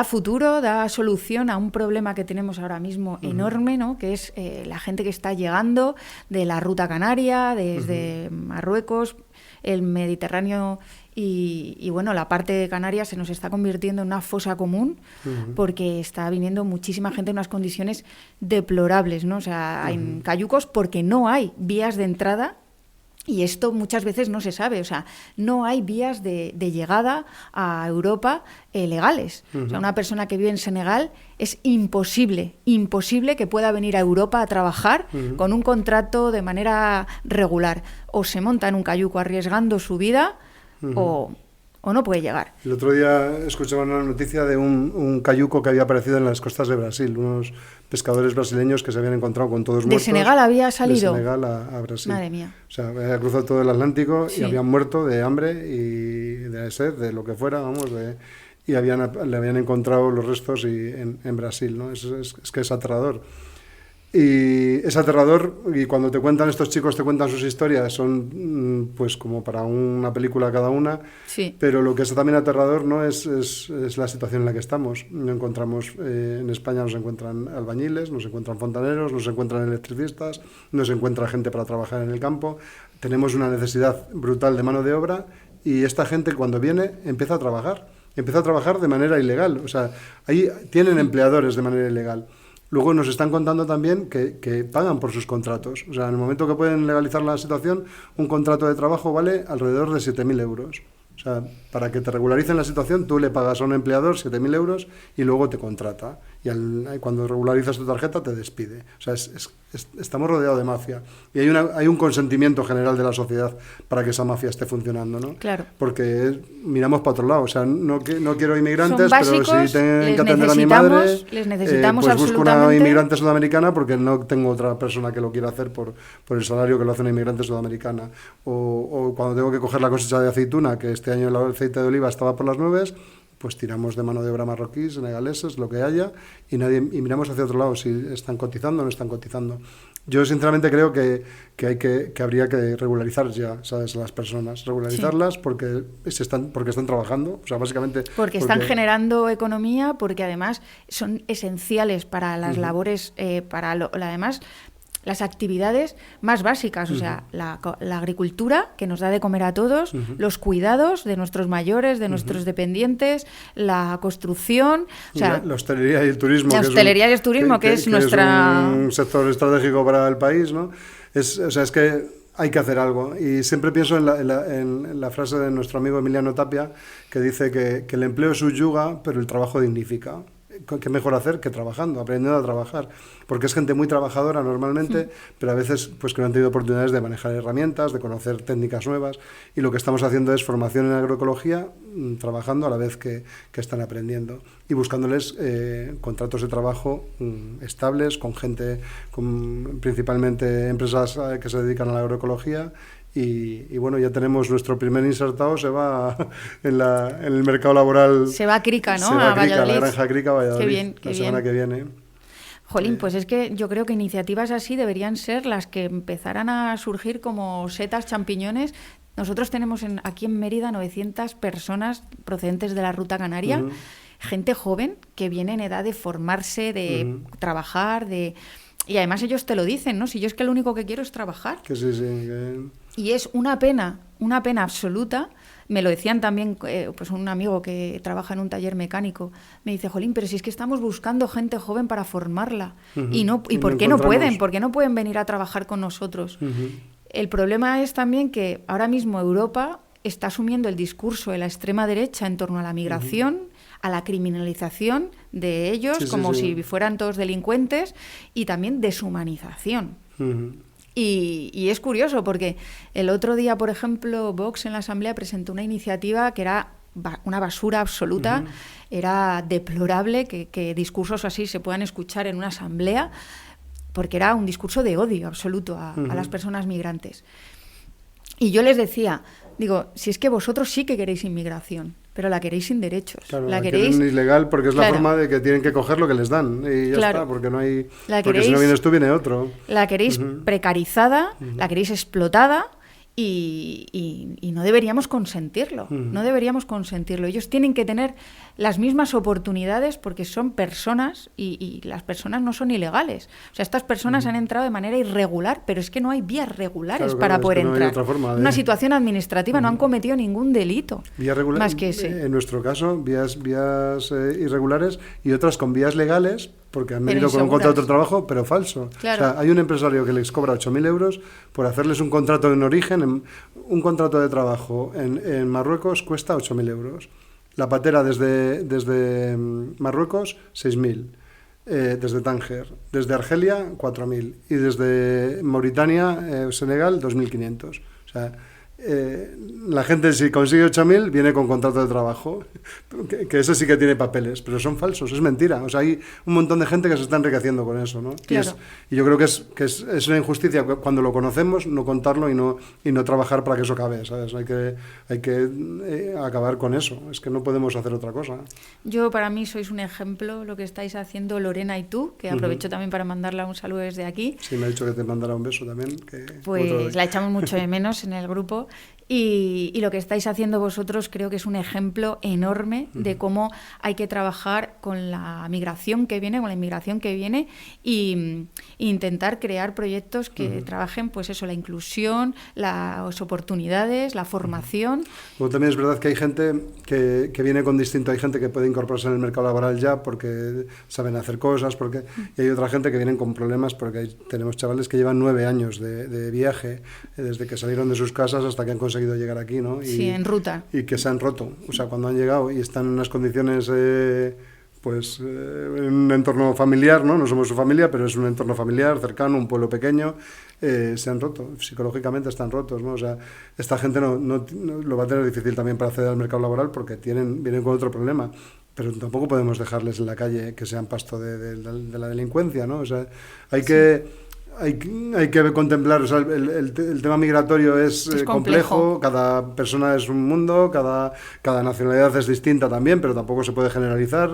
futuro, da solución a un problema que tenemos ahora mismo enorme, ¿no? Que es la gente que está llegando de la ruta canaria, desde Marruecos, el Mediterráneo y bueno, la parte de Canarias se nos está convirtiendo en una fosa común porque está viniendo muchísima gente en unas condiciones deplorables, ¿no? O sea, en cayucos porque no hay vías de entrada. Y esto muchas veces no se sabe, o sea, no hay vías de llegada a Europa legales. O sea, una persona que vive en Senegal es imposible que pueda venir a Europa a trabajar con un contrato de manera regular. O se monta en un cayuco arriesgando su vida o no puede llegar. El otro día escuchaba una noticia de un cayuco que había aparecido en las costas de Brasil, unos pescadores brasileños que se habían encontrado con todos muertos. ¿De Senegal había salido? De Senegal a Brasil. Madre mía. O sea, había cruzado todo el Atlántico y habían muerto de hambre y de sed, de lo que fuera, vamos, y le habían encontrado los restos en Brasil, ¿no? Es que es aterrador. Y es aterrador, y cuando te cuentan estos chicos, te cuentan sus historias, son pues como para una película cada una, pero lo que es también aterrador, ¿no? es la situación en la que estamos. No encontramos, en España nos encuentran albañiles, nos encuentran fontaneros, nos encuentran electricistas, nos encuentra gente para trabajar en el campo, tenemos una necesidad brutal de mano de obra, y esta gente cuando viene empieza a trabajar de manera ilegal, o sea, ahí tienen empleadores de manera ilegal. luego nos están contando también que pagan por sus contratos. O sea, en el momento que pueden legalizar la situación, un contrato de trabajo vale alrededor de 7.000 euros. O sea, para que te regularicen la situación, tú le pagas a un empleador 7.000 euros y luego te contrata. Y cuando regularizas tu tarjeta, te despide. O sea, estamos rodeados de mafia. Y hay un consentimiento general de la sociedad para que esa mafia esté funcionando, ¿no? Claro. Porque miramos para otro lado. O sea, no quiero inmigrantes, básicos, pero si tengo que atender a mi madre, les necesitamos pues busco una absolutamente. inmigrante sudamericana porque no tengo otra persona que lo quiera hacer por el salario que lo hace una inmigrante sudamericana. O cuando tengo que coger la cosecha de aceituna, que este año el aceite de oliva estaba por las nubes, pues tiramos de mano de obra marroquí, senegaleses, lo que haya, y miramos hacia otro lado si están cotizando o no están cotizando. Yo sinceramente creo que habría que regularizar ya, ¿sabes?, a las personas, regularizarlas, sí, porque están trabajando, o sea, básicamente porque están generando economía, porque además son esenciales para las labores, además las actividades más básicas, o sea, la agricultura, que nos da de comer a todos, los cuidados de nuestros mayores, de nuestros dependientes, la construcción, o sea, la hostelería y el turismo. La hostelería y el turismo, que es nuestra... es un sector estratégico para el país, ¿no? Es que hay que hacer algo. Y siempre pienso en la frase de nuestro amigo Emiliano Tapia, que dice que el empleo subyuga, pero el trabajo dignifica. ¿Qué mejor hacer que trabajando, aprendiendo a trabajar? Porque es gente muy trabajadora normalmente, pero a veces pues que no han tenido oportunidades de manejar herramientas, de conocer técnicas nuevas, y lo que estamos haciendo es formación en agroecología, trabajando a la vez que están aprendiendo y buscándoles contratos de trabajo estables, con gente, principalmente empresas que se dedican a la agroecología. Y bueno, ya tenemos nuestro primer insertado, se va en el mercado laboral. Se va a Crica, ¿no? Se va a Crica, Valladolid. la granja Crica, Valladolid, qué bien, la semana que viene. Jolín, pues es que yo creo que iniciativas así deberían ser las que empezaran a surgir como setas, champiñones. Nosotros tenemos aquí en Mérida 900 personas procedentes de la Ruta Canaria, gente joven que viene en edad de formarse, de trabajar, y además ellos te lo dicen, ¿no? Si yo es que lo único que quiero es trabajar. Que sí, que... Y es una pena absoluta. Me lo decían también pues un amigo que trabaja en un taller mecánico. Me dice, jolín, pero si es que estamos buscando gente joven para formarla. ¿Y por qué no pueden? ¿Por qué no pueden venir a trabajar con nosotros? El problema es también que ahora mismo Europa está asumiendo el discurso de la extrema derecha en torno a la migración, a la criminalización de ellos, como si fueran todos delincuentes, y también deshumanización. Y es curioso porque el otro día, por ejemplo, Vox en la Asamblea presentó una iniciativa que era una basura absoluta. Era deplorable que discursos así se puedan escuchar en una asamblea, porque era un discurso de odio absoluto a las personas migrantes. Y yo les decía, digo, si es que vosotros sí que queréis inmigración, pero la queréis sin derechos. Claro, la queréis ilegal porque es la forma de que tienen que coger lo que les dan y ya está, porque no hay... Porque si no vienes tú, viene otro. La queréis precarizada, la queréis explotada y no deberíamos consentirlo. No deberíamos consentirlo. Ellos tienen que tener las mismas oportunidades porque son personas y las personas no son ilegales. O sea, estas personas han entrado de manera irregular, pero es que no hay vías regulares para poder entrar. No hay otra forma una situación administrativa, no han cometido ningún delito. Vías regulares, más que ese. En nuestro caso, vías irregulares y otras con vías legales, porque han venido con un contrato de trabajo, pero falso. Claro. O sea, hay un empresario que les cobra 8.000 euros por hacerles un contrato en origen. Un contrato de trabajo en Marruecos cuesta 8.000 euros. La patera desde Marruecos, 6.000. Desde Tánger. Desde Argelia, 4.000. Y desde Mauritania, Senegal, 2.500. O sea... la gente, si consigue 8.000, viene con contrato de trabajo, que ese sí que tiene papeles, pero son falsos, es mentira. O sea, hay un montón de gente que se está enriqueciendo con eso, ¿no? Claro. Y yo creo que es una injusticia cuando lo conocemos, no contarlo y no trabajar para que eso acabe, ¿sabes? Hay que acabar con eso, es que no podemos hacer otra cosa. Para mí sois un ejemplo, lo que estáis haciendo Lorena y tú, que aprovecho también para mandarle un saludo desde aquí. Sí, me ha dicho que te mandará un beso también. Pues la echamos mucho de menos en el grupo. Y lo que estáis haciendo vosotros creo que es un ejemplo enorme de cómo hay que trabajar con la migración que viene, con la inmigración que viene, e intentar crear proyectos que trabajen, pues eso, la inclusión, las oportunidades, la formación. Luego también es verdad que hay gente que viene con distinto, hay gente que puede incorporarse en el mercado laboral ya porque saben hacer cosas, y hay otra gente que vienen con problemas porque tenemos chavales que llevan 9 años de viaje, desde que salieron de sus casas hasta que han conseguido llegar aquí, ¿no? Sí, en ruta. Y que se han roto. O sea, cuando han llegado y están en unas condiciones, en un entorno familiar, ¿no? No somos su familia, pero es un entorno familiar, cercano, un pueblo pequeño, se han roto. Psicológicamente están rotos, ¿no? O sea, esta gente no lo va a tener difícil también para acceder al mercado laboral porque vienen con otro problema. Pero tampoco podemos dejarles en la calle que sean pasto de la delincuencia, ¿no? O sea, hay que contemplar, o sea, el tema migratorio es complejo, cada persona es un mundo, cada nacionalidad es distinta también, pero tampoco se puede generalizar.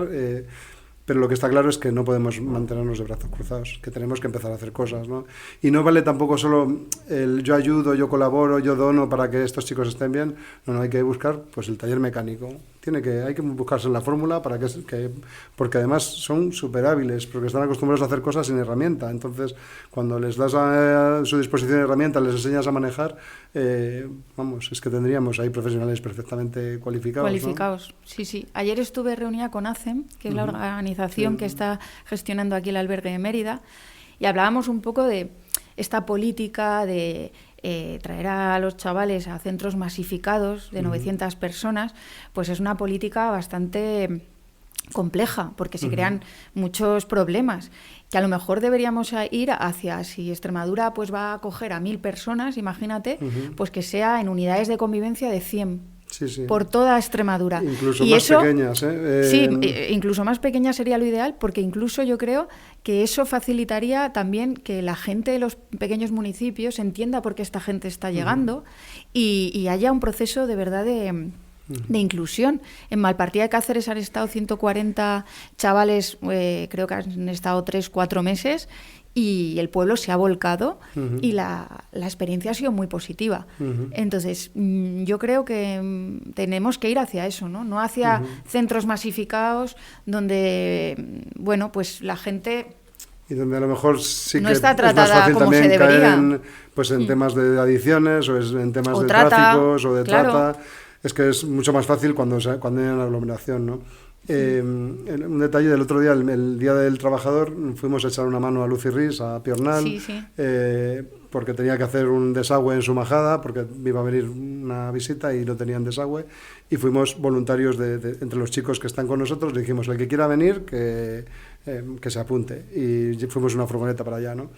Pero lo que está claro es que no podemos mantenernos de brazos cruzados, que tenemos que empezar a hacer cosas, ¿no? Y no vale tampoco solo el yo ayudo, yo colaboro, yo dono para que estos chicos estén bien. No, hay que buscar pues el taller mecánico. Hay que buscarse la fórmula para porque además son súper hábiles, porque están acostumbrados a hacer cosas sin herramienta. Entonces, cuando les das a su disposición herramientas, les enseñas a manejar, es que tendríamos ahí profesionales perfectamente cualificados. Cualificados, ¿no? Sí. Ayer estuve reunida con ACEM, que es la organización que está gestionando aquí el albergue de Mérida, y hablábamos un poco de esta política de traer a los chavales a centros masificados de 900 personas, pues es una política bastante compleja, porque se crean muchos problemas, que a lo mejor deberíamos ir hacia, si Extremadura pues va a acoger a 1.000 personas, imagínate, pues que sea en unidades de convivencia de 100. Sí. Por toda Extremadura. Incluso más pequeñas. Sí, incluso más pequeñas sería lo ideal, porque incluso yo creo que eso facilitaría también que la gente de los pequeños municipios entienda por qué esta gente está llegando y haya un proceso de verdad de inclusión. En Malpartida de Cáceres han estado 140 chavales, creo que han estado 3-4 meses, y el pueblo se ha volcado y la experiencia ha sido muy positiva. Entonces, yo creo que tenemos que ir hacia eso, no hacia centros masificados donde, pues la gente... Y donde a lo mejor sí no que está es tratada más fácil como también se debería. caer en temas de adicciones o en temas o de trata, tráficos o de claro. trata. Es que es mucho más fácil cuando hay una aglomeración, ¿no? Un detalle del otro día, el Día del Trabajador, fuimos a echar una mano a Lucy Ris, a Piornal, porque tenía que hacer un desagüe en su majada, porque iba a venir una visita y no tenían desagüe, y fuimos voluntarios entre los chicos que están con nosotros, le dijimos, el que quiera venir, que se apunte, y fuimos una furgoneta para allá, ¿no?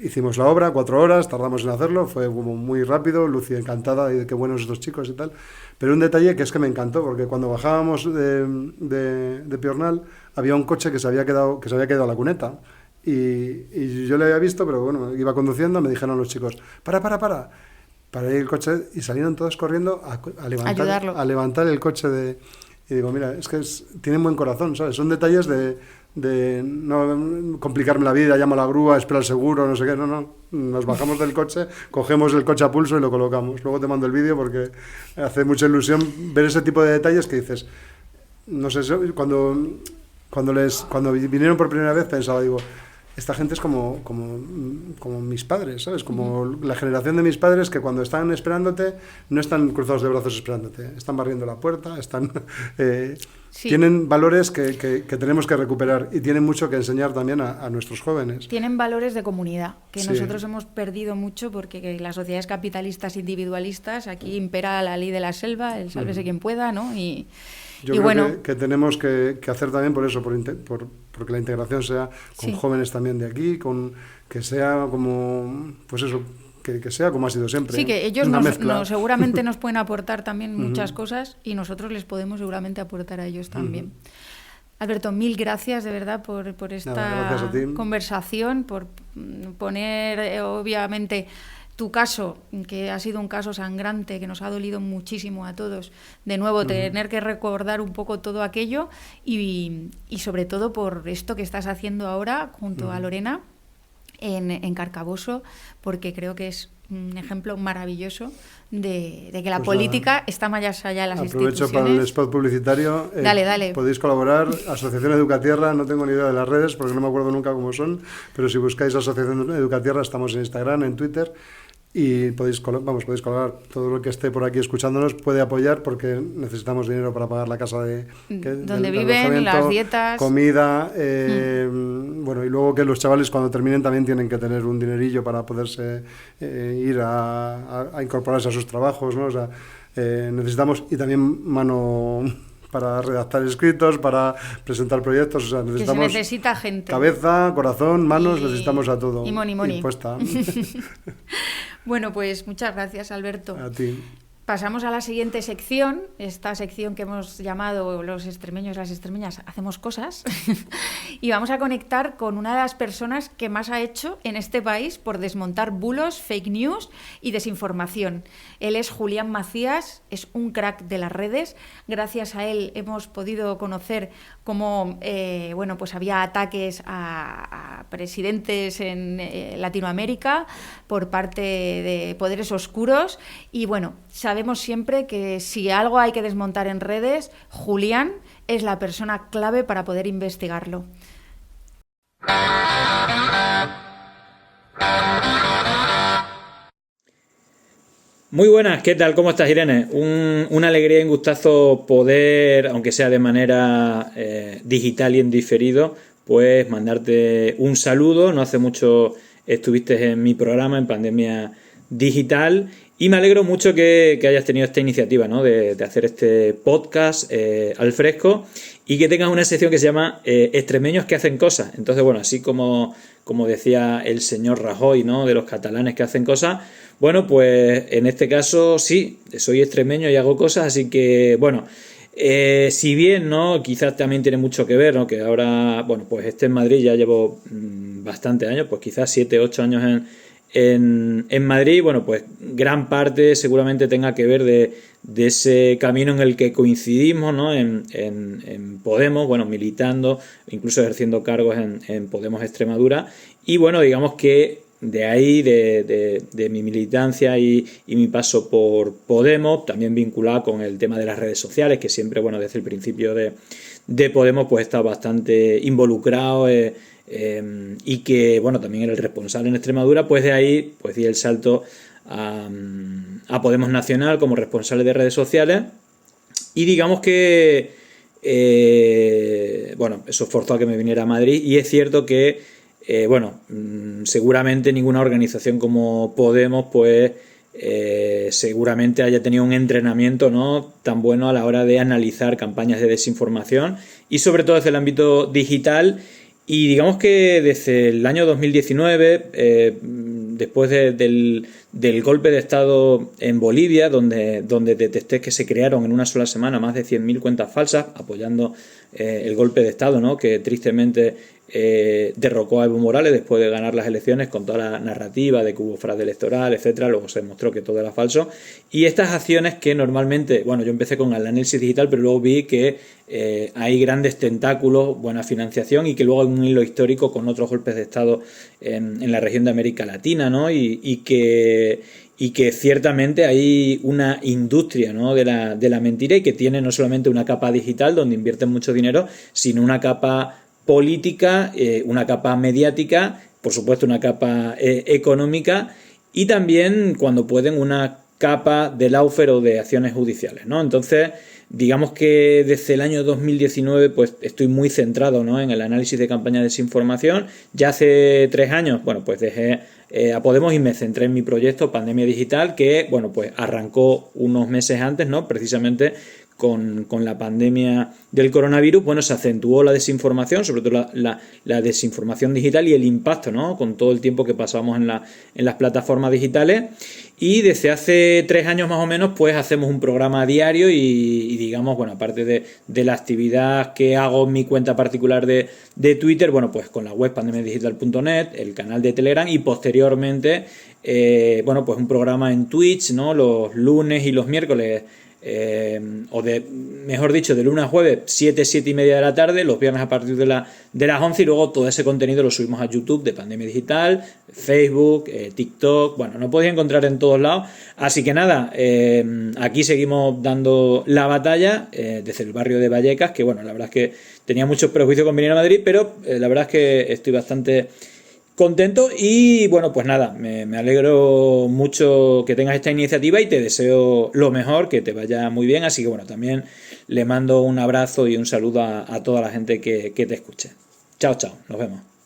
Hicimos la obra, 4 horas, tardamos en hacerlo, fue como muy rápido, Lucy encantada de qué buenos estos chicos y tal. Pero un detalle que es que me encantó, porque cuando bajábamos de Piornal había un coche que se había quedado a la cuneta. Y yo le había visto, pero bueno, iba conduciendo, me dijeron los chicos, para. Paré el coche y salieron todos corriendo a levantar el coche y digo, mira, es que tienen buen corazón, ¿sabes? Son detalles de no complicarme la vida, llamo a la grúa, espero el seguro, no sé qué, no, nos bajamos del coche, cogemos el coche a pulso y lo colocamos. Luego te mando el vídeo porque hace mucha ilusión ver ese tipo de detalles que dices, no sé, cuando vinieron por primera vez pensaba, digo, esta gente es como mis padres, ¿sabes? Como la generación de mis padres que cuando están esperándote no están cruzados de brazos esperándote, están barriendo la puerta, tienen valores que tenemos que recuperar y tienen mucho que enseñar también a nuestros jóvenes. Tienen valores de comunidad, que nosotros hemos perdido mucho porque las sociedades capitalistas individualistas, aquí impera la ley de la selva, el sálvese quien pueda, ¿no? Yo creo que tenemos que hacer también por eso, porque la integración sea con jóvenes también de aquí, que sea como, pues eso, que sea como ha sido siempre. Sí, que ellos seguramente nos pueden aportar también muchas cosas y nosotros les podemos seguramente aportar a ellos también. Alberto, mil gracias de verdad por esta conversación, por poner obviamente tu caso, que ha sido un caso sangrante, que nos ha dolido muchísimo a todos, de nuevo tener que recordar un poco todo aquello y sobre todo por esto que estás haciendo ahora junto a Lorena, en Carcaboso, porque creo que es un ejemplo maravilloso de que la Pues política está más allá de las aprovecho instituciones. para el spot publicitario. Dale. Podéis colaborar. Asociación Educatierra, no tengo ni idea de las redes porque no me acuerdo nunca cómo son, pero si buscáis Asociación Educatierra estamos en Instagram, en Twitter. Y podéis colaborar. Todo lo que esté por aquí escuchándonos puede apoyar porque necesitamos dinero para pagar la casa donde viven, las dietas, comida, bueno, y luego que los chavales cuando terminen también tienen que tener un dinerillo para poderse ir a incorporarse a sus trabajos, ¿no? O sea, necesitamos, y también mano para redactar escritos, para presentar proyectos, o sea, necesitamos que se necesita gente. Cabeza, corazón, manos, necesitamos a todo. Y money. Puesta. Bueno, pues muchas gracias, Alberto. A ti. Pasamos a la siguiente sección, esta sección que hemos llamado los extremeños, las extremeñas, hacemos cosas, y vamos a conectar con una de las personas que más ha hecho en este país por desmontar bulos, fake news y desinformación. Él es Julián Macías, es un crack de las redes. Gracias a él hemos podido conocer cómo pues había ataques a presidentes en Latinoamérica por parte de poderes oscuros, y bueno, sabemos siempre que si algo hay que desmontar en redes, Julián es la persona clave para poder investigarlo. Muy buenas, ¿qué tal? ¿Cómo estás, Irene? Una alegría y un gustazo poder, aunque sea de manera digital y en diferido, pues mandarte un saludo. No hace mucho estuviste en mi programa en Pandemia Digital y me alegro mucho que hayas tenido esta iniciativa, ¿no? de hacer este podcast al fresco y que tengas una sección que se llama Extremeños que hacen cosas. Entonces, bueno, así como decía el señor Rajoy, ¿no? De los catalanes que hacen cosas, bueno, pues en este caso sí, soy extremeño y hago cosas, así que, bueno, si bien, ¿no? Quizás también tiene mucho que ver, ¿no? Que ahora, bueno, pues esté en Madrid, ya llevo bastantes años, pues quizás 7, 8 años en Madrid. Bueno, pues gran parte seguramente tenga que ver de ese camino en el que coincidimos, ¿no? En Podemos, bueno, militando, incluso ejerciendo cargos en Podemos Extremadura, y bueno, digamos que de ahí, de mi militancia y mi paso por Podemos, también vinculado con el tema de las redes sociales, que siempre, bueno, desde el principio de Podemos, pues he estado bastante involucrado, y que, bueno, también era el responsable en Extremadura, pues de ahí pues di el salto a Podemos Nacional como responsable de redes sociales, y digamos que, bueno, eso forzó a que me viniera a Madrid, y es cierto que seguramente ninguna organización como Podemos, pues seguramente haya tenido un entrenamiento, ¿no? tan bueno a la hora de analizar campañas de desinformación y sobre todo desde el ámbito digital. Y digamos que desde el año 2019, después del golpe de Estado en Bolivia, donde detecté que se crearon en una sola semana más de 100.000 cuentas falsas apoyando el golpe de Estado, ¿no? que tristemente derrocó a Evo Morales después de ganar las elecciones, con toda la narrativa de que hubo fraude electoral, etcétera. Luego se demostró que todo era falso. Y estas acciones que normalmente, bueno, yo empecé con el análisis digital, pero luego vi que hay grandes tentáculos, buena financiación, y que luego hay un hilo histórico con otros golpes de Estado en la región de América Latina, ¿no? y que ciertamente hay una industria, ¿no? de la mentira, y que tiene no solamente una capa digital donde invierten mucho dinero, sino una capa política, una capa mediática, por supuesto una capa económica, y también, cuando pueden, una capa de lawfare o de acciones judiciales, ¿no? Entonces, digamos que desde el año 2019 pues estoy muy centrado, ¿no? en el análisis de campañas de desinformación. Ya hace 3 años, bueno, pues dejé a Podemos y me centré en mi proyecto Pandemia Digital, que, bueno, pues arrancó unos meses antes, ¿no? Precisamente con la pandemia del coronavirus. Bueno, se acentuó la desinformación, sobre todo la desinformación digital, y el impacto, ¿no? Con todo el tiempo que pasamos en las plataformas digitales. Y desde hace 3 años más o menos, pues hacemos un programa diario y digamos, bueno, aparte de la actividad que hago en mi cuenta particular de Twitter, bueno, pues con la web pandemiadigital.net, el canal de Telegram, y posteriormente, bueno, pues un programa en Twitch, ¿no? Los lunes y los miércoles o de, mejor dicho, de lunes a jueves, 7:30 de la tarde, los viernes a partir de las 11, y luego todo ese contenido lo subimos a YouTube de Pandemia Digital, Facebook, TikTok, bueno, nos podéis encontrar en todos lados, así que nada, aquí seguimos dando la batalla desde el barrio de Vallecas, que bueno, la verdad es que tenía muchos prejuicios con venir a Madrid, pero la verdad es que estoy bastante contento y bueno, pues nada, me alegro mucho que tengas esta iniciativa y te deseo lo mejor, que te vaya muy bien, así que bueno, también le mando un abrazo y un saludo a toda la gente que te escuche. Chao, chao, nos vemos.